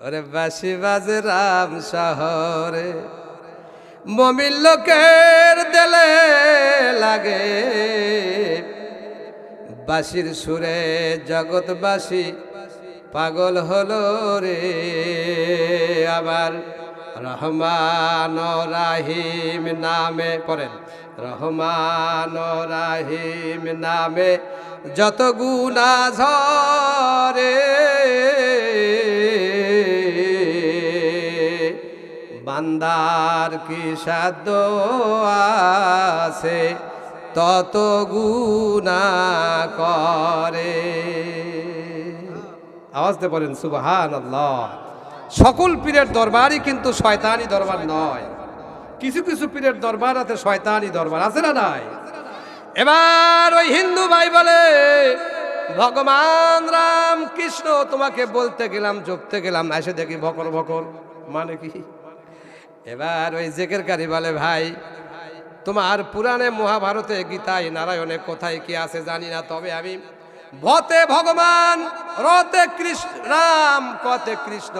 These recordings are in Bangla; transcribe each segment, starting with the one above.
ওরে বাঁশি বাজে রাম শহরে, মমিন লোকের দেলে লাগে, বাঁশির সুরে জগৎবাসী পাগল হলো রে। আবার রহমান রাহিম নামে পড়েন, রহমান রাহিম নামে যত গুনাহ ঝরে, বান্দার কি সাধ্য আছে তত গুনাহ করে। আওয়াজ দিয়ে বলেন সুবহানাল্লাহ। সকল পীরের দরবারই কিন্তু শয়তানি দরবার নয়, কিছু কিছু পীরের দরবার আছে শয়তানি দরবার, আছে না নাই? এবার ওই হিন্দু ভাই বলে, ভগবান রাম কৃষ্ণ তোমাকে বলতে গেলাম, জপতে গেলাম, এসে দেখি ভকর ভকর, মানে কি? এবার ওই জেকেরকারী বলে, ভাই তোমার পুরাণে মহাভারতে গীতায় নারায়ণে কোথায় কি আছে জানি না, তবে আমি ভতে ভগবান, রতে কৃষ্ণ, রাম কতে কৃষ্ণ,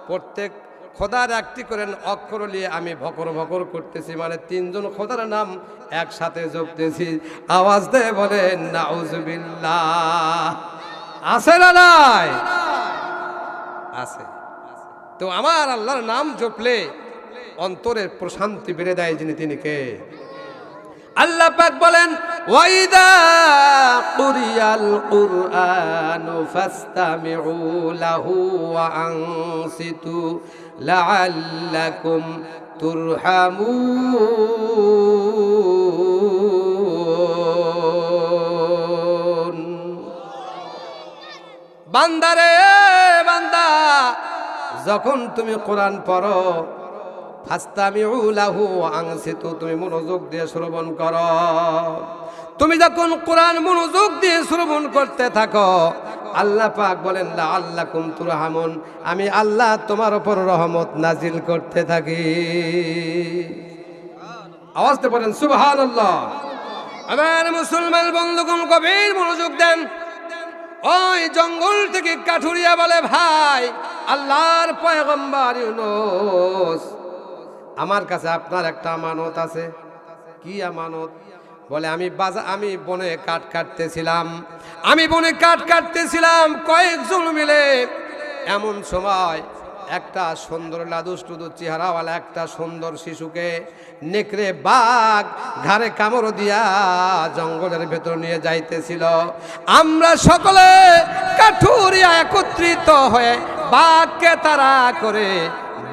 প্রত্যেক খোদার একটি করে অক্ষর নিয়ে আমি ভকর ভকর করতেছি, মানে তিনজন খোদার নাম একসাথে জপতেছি। আওয়াজ দিয়ে বলেন নাউজুবিল্লাহ। আছে না নাই? আছে। তো আমার আল্লাহর নাম জপলে অন্তরের প্রশান্তি বেড়ে দেয় যিনি, তিনি কে? আল্লাহ পাক বলেন, ওয়াইদা কুরিয়াল কুরআনু ফাসতামিউ লাহু ওয়া আনসিতু লাআল্লাকুম তুরহামুন। বান্দারে বান্দা, যখন তুমি কোরআন পড়ো, ফাসতামিউ লাহু ওয়া আনসিতু, তুমি মনোযোগ দিয়ে শ্রবণ করো। তুমি যখন কোরআন মনোযোগ দিয়ে শ্রবণ করতে থাকো, আল্লাহ পাক বলেন লাআল্লাকুম তুরহামুন, আমি আল্লাহ তোমার উপর রহমত নাজিল করতে থাকি। আওয়াজতে বলেন সুবহানাল্লাহ। আমার মুসলমান বন্ধুগণ গভীর মনোযোগ দেন। ওই জঙ্গল থেকে কাঠুরিয়া বলে, ভাই আল্লাহর পয়গম্বর ইউনূস, আমার কাছে আপনার একটা আমানত আছে। কি আমানত? বলে আমি বনে কাঠ কাটতেছিলাম, কয়েকজন মিলে। এমন সময় একটা সুন্দর লাদুষ্টুদু চেহারাওয়ালা একটা সুন্দর শিশুকে নেকড়ে বাঘ ঘাড়ে কামড় দিয়া জঙ্গলের ভেতর নিয়ে যাইতেছিল। আমরা সকলে কাঠুরিয়া একত্রিত হয়ে বাঘকে তাড়া করে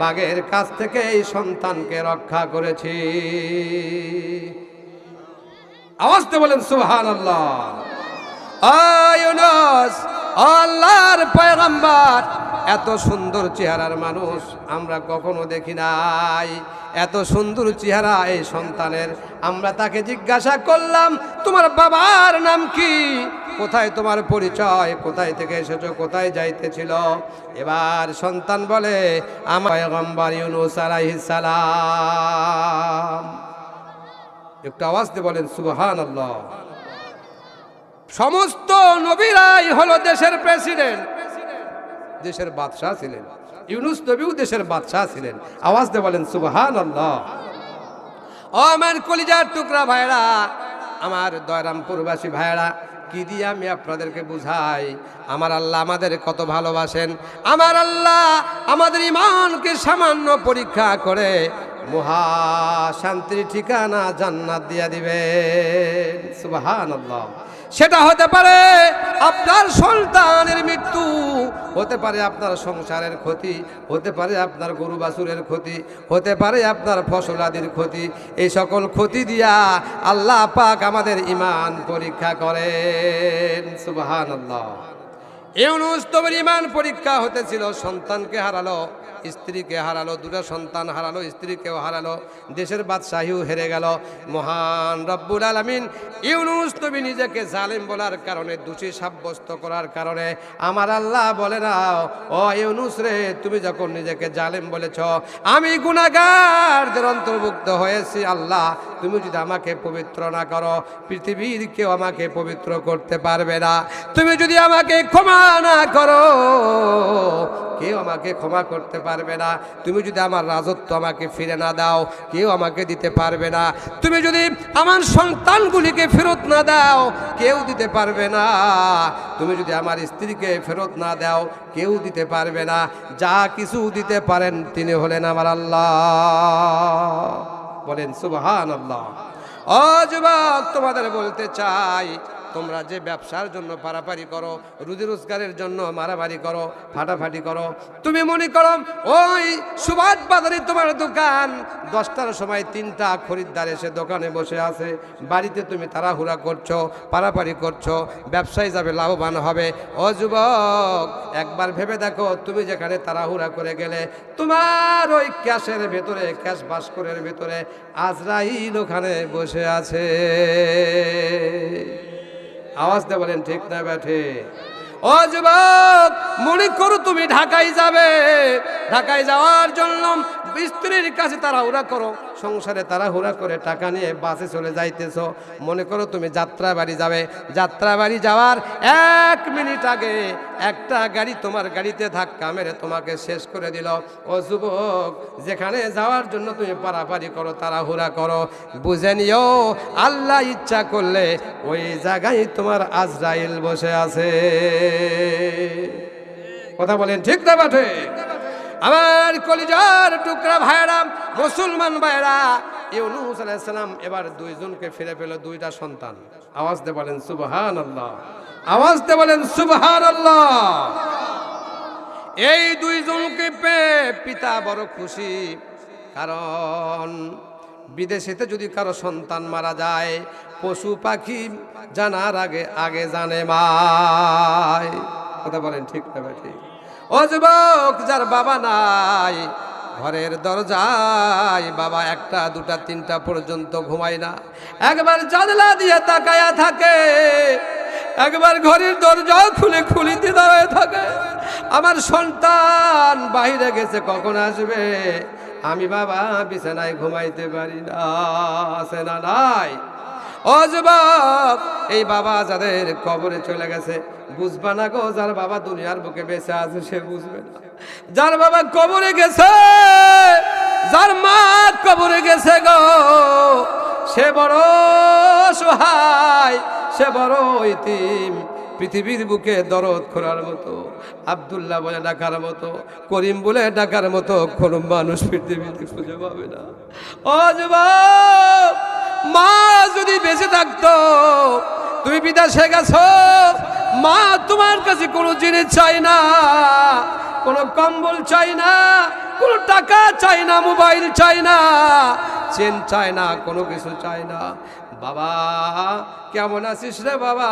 বাঘের কাছ থেকে এই সন্তানকে রক্ষা করেছি। আওয়াজতে বলেন সুবহানাল্লাহ। ইউনূস, আল্লাহর পয়গম্বর, এত সুন্দর চেহারার মানুষ আমরা কখনো দেখি নাই। এত সুন্দর চেহারা এই সন্তানের। আমরা তাকে জিজ্ঞাসা করলাম, তোমার বাবার নাম কি? কোথায় তোমার পরিচয়? কোথায় থেকে এসেছো? কোথায় যাইতেছিল? এবার সন্তান বলে, আমার পয়গম্বর ইউনূস আলাইহিস সালাম। একটু আওয়াজ দিয়ে বলেন সুবহানাল্লাহ। সমস্ত নবীরাই হলো দেশের প্রেসিডেন্ট, দেশের বাদশাহ ছিলেন। ইউনূস নবীও দেশের বাদশাহ ছিলেন। আওয়াজ দিয়ে বলেন সুবহানাল্লাহ। ও আমার কলিজার টুকরা ভাইরা, আমার দয়রামপুরবাসী ভাইরা, কি দিয়ে আমি আপনাদেরকে বুঝাই আমার আল্লাহ আমাদের কত ভালোবাসেন। আমার আল্লাহ আমাদের ঈমানকে সামান্য পরীক্ষা করে মহা শান্তির ঠিকানা জান্নাত দিয়া দিবেন। সুবহানাল্লাহ। সেটা হতে পারে আপনার সন্তানের মৃত্যু, হতে পারে আপনার সংসারের ক্ষতি, হতে পারে আপনার গরু বাছুরের ক্ষতি, হতে পারে আপনার ফসল আদির ক্ষতি। এই সকল ক্ষতি দিয়া আল্লাহ পাক আমাদের ঈমান পরীক্ষা করেন। সুবহানাল্লাহ। ইউনূস নবীর ঈমান পরীক্ষা হতেছিল, সন্তানকে হারালো, স্ত্রীকে হারালো, দুটো সন্তান হারালো, স্ত্রীকেও হারালো, দেশের বাদশাহীও হেরে গেল। মহান রব্বুল আলামিন ইউনূস নবী নিজেকে জালেম বলার কারণে, দোষী সাব্যস্ত করার কারণে আমার আল্লাহ বলে না, ও ইউনূস রে, তুমি যখন নিজেকে জালেম বলেছ, আমি গুনাহগারদের অন্তর্ভুক্ত হয়েছি, আল্লাহ তুমি যদি আমাকে পবিত্র না করো, পৃথিবীর কেউ আমাকে পবিত্র করতে পারবে না। তুমি যদি আমাকে ক্ষমা না করো, কেউ আমাকে ক্ষমা করতে পারবে না। তুমি যদি আমার রাজত্ব আমাকে ফিরে না দাও, কেউ আমাকে দিতে পারবে না। তুমি যদি আমার সন্তানগুলিকে ফেরত না দাও, কেউ দিতে পারবে না। তুমি যদি আমার স্ত্রীকে ফেরত না দাও, কেউ দিতে পারবে না। যা কিছু দিতে পারেন তিনি হলেন আমার আল্লাহ। বলেন সুবহানাল্লাহ। ও যুবক, তোমাদের বলতে চাই, তোমরা যে ব্যবসার জন্য পারাপারি করো, রুজি রোজগারের জন্য মারামারি করো, ফাটাফাটি করো, তুমি মনে করো ওই সুবাদ বাজারে তোমার দোকান, 10টার সময় 3টা খরিদ্দার এসে দোকানে বসে আছে, বাড়িতে তুমি তাড়াহুড়া করছো, পারাপারি করছো, ব্যবসায় যাবে, লাভবান হবে। ও যুবক, একবার ভেবে দেখো, তুমি যেখানে তাড়াহুড়া করে গেলে, তোমার ওই ক্যাশের ভেতরে, ক্যাশ বাস্করের ভেতরে আজরাইল ওখানে বসে আছে। আওয়াজ দিয়ে বলেন ঠিক না ব্যাঠে? ও যুবক, মনে করো তুমি ঢাকায় যাবে, ঢাকায় যাওয়ার জন্য স্ত্রীর কাছে তাড়াহুড়া করো, সংসারে তাড়াহুড়া করে টাকা নিয়ে বাসে চলে যাইতেছো। মনে করো তুমি যাত্রা বাড়ি যাবে, যাত্রা বাড়ি যাওয়ার 1 মিনিট আগে একটা গাড়ি তোমার গাড়িতে ধাক্কা মেরে তোমাকে শেষ করে দিল। ও যুবক, যেখানে যাওয়ার জন্য তুমি পারাপারি করো, তাড়াহুড়া করো, বুঝে নিও আল্লাহ ইচ্ছা করলে ওই জায়গায় তোমার আজরাইল বসে আছে। কথা বলেন ঠিক না বাঠে? আমার কলিজার টুকরা ভাইরা, মুসলমান ভাইরা, ইউনূস আলাইহিস সালাম এবার 2 জনকে ফিরে পেল, 2টা সন্তান। আওয়াজ দিয়ে বলেন সুবহানাল্লাহ, আওয়াজ দিয়ে বলেন সুবহানাল্লাহ। এই 2 জনকে পেয়ে পিতা বড় খুশি, কারণ বিদেশেতে যদি কারো সন্তান মারা যায়, পশু পাখি জানার আগে আগে জানে মায়। কথা বলেন ঠিক না ঠিক? ও যুবক, যার বাবা নাই, ঘরের দরজায় বাবা 1টা 2টা 3টা পর্যন্ত ঘুমায় না, একবার জানলা দিয়ে তাকায়া থাকে, একবার ঘরের দরজা খুলে খুলিতে দাঁড়ায় থাকে। আমার সন্তান বাইরে গেছে, কখন আসবে? আমি বাবা বিছানায় ঘুমাইতে পারি না। আছে না নাই? ও যুবক, এই বাবা যাদের কবরে চলে গেছে, বুঝবা না গো। যার বাবা দুনিয়ার বুকে বেঁচে আছে সে বুঝবে না। যার বাবা কবরে গেছে, যার মা কবরে গেছে গো, সে বড় সহায়, সে বড় ইতিম। পৃথিবীর বুকে দরদ খোরার মতো, আব্দুল্লাহ বলে ডাকার মতো, করিম বলে ডাকার মতো কোন মানুষ পৃথিবীতে খুঁজে পাবে না। ও যুবক, মা যদি বেঁচে থাকতো, তুমি বিদেশে গেছো, মা তোমার কাছে কোনো জিনিস চাই না, কোনো কম্বল চাই না, কোনো টাকা চাই না, মোবাইল চাই না, চেন চাই না, কোনো কিছু চাই না। বাবা কেমন আছিস রে বাবা,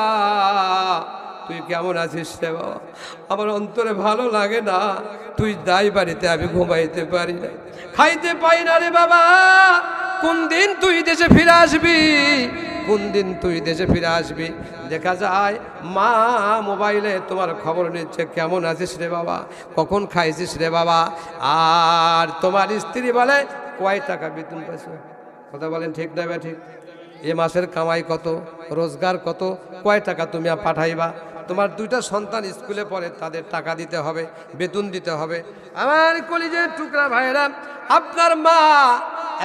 তুই কেমন আছিস রে বাবা? আমার অন্তরে ভালো লাগে না, তুই দাই বাড়িতে আমি ঘুমাইতে পারি না, খাইতে পাই না রে বাবা। কোন দিন তুই দেশে ফিরে আসবি, কোন দিন তুই দেশে ফিরে আসবি? দেখা যায় মা মোবাইলে তোমার খবর নিচ্ছে, কেমন আছিস রে বাবা, কখন খাইছিস রে বাবা। আর তোমার স্ত্রী বলে কয় টাকা বেতন পাইছো? কথা বলেন ঠিক না বা ঠিক? এ মাসের কামাই কত, রোজগার কত, কয় টাকা তুমি পাঠাইবা? তোমার 2টা সন্তান স্কুলে পড়ে, তাদের টাকা দিতে হবে, বেতন দিতে হবে। আমার কলিজার টুকরা ভাইরা, আপনার মা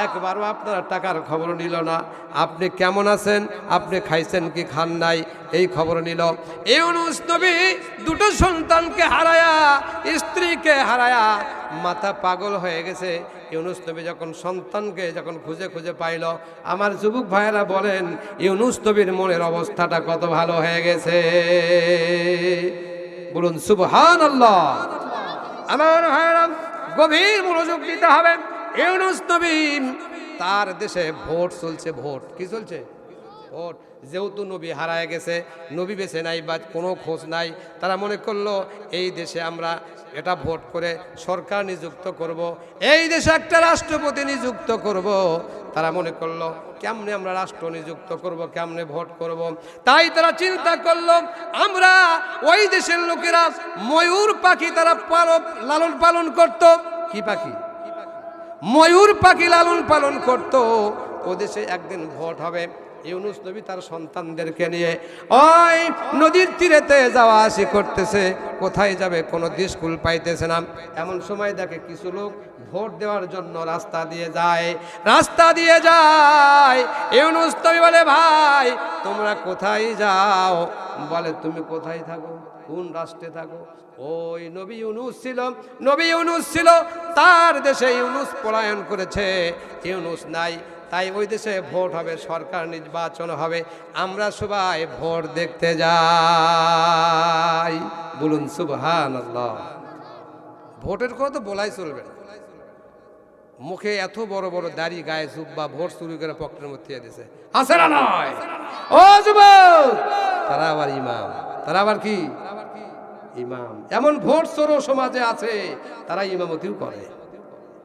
একবারও আপনার টাকার খবর নিল না। আপনি কেমন আছেন, আপনি খাইছেন কি খান নাই, এই খবর নিল। ইউনূস নবী 2টো সন্তানকে হারায়া, স্ত্রীকে হারায়া মাথা পাগল হয়ে গেছে। ইউনূস নবী যখন সন্তানকে যখন খুঁজে খুঁজে পাইল, আমার যুবক ভাইয়েরা বলেন ইউনূস নবীর মনের অবস্থাটা কত ভালো হয়ে গেছে। বলুন সুবহানাল্লাহ। আমার ভাইয়েরা, গভীর মনোযোগ দিতে হবে। ইউনূস নবী, তার দেশে ভোট চলছে। ভোট কি চলছে? ভোট। যেহেতু নবী হারায় গেছে, নবী বেঁচে নাই বা কোনো খোঁজ নাই, তারা মনে করলো এই দেশে আমরা এটা ভোট করে সরকার নিযুক্ত করব, এই দেশে একটা রাষ্ট্রপতি নিযুক্ত করব। তারা মনে করলো কেমনে আমরা রাষ্ট্র নিযুক্ত করব, কেমনে ভোট করব। তাই তারা চিন্তা করলো, আমরা ওই দেশের লোকেরা ময়ূর পাখি তারা লালন পালন করত। কি পাখি? ময়ূর পাখি লালন পালন করত। ও দেশে একদিন ভোট হবে। ইউনুস নবী তার সন্তানদেরকে নিয়ে ওই নদীর তীরেতে যাওয়া আসি করতেছে, কোথায় যাবে কোনো স্কুল পাইতেছে না। এমন সময় দেখে কিছু লোক ভোট দেওয়ার জন্য রাস্তা দিয়ে যায়। ইউনুস নবী বলে, ভাই তোমরা কোথায় যাও? বলে, তুমি কোথায় থাকো, কোন রাষ্ট্রে থাকো? ওই নবী ইউনুস ছিল, তার দেশে ইউনুস পলায়ন করেছে, ইউনুস নাই, তাই ওই দেশে ভোট হবে, সরকার নির্বাচন হবে, আমরা সবাই ভোট দেখতে যাই। বলুন সুবহানাল্লাহ। ভোটের কথা তো বলাই চলবে না, মুখে এত বড় বড় দাড়ি, গায়ে জুব্বা, ভোট চুরি করে পকেটের মধ্যে দিয়েছে, আছে না নয়? ও যুবক, তারা আবার ইমাম, তারা আবার কি ইমাম। এমন ভোট চোর সমাজে আছে, তারা ইমামতিও করে।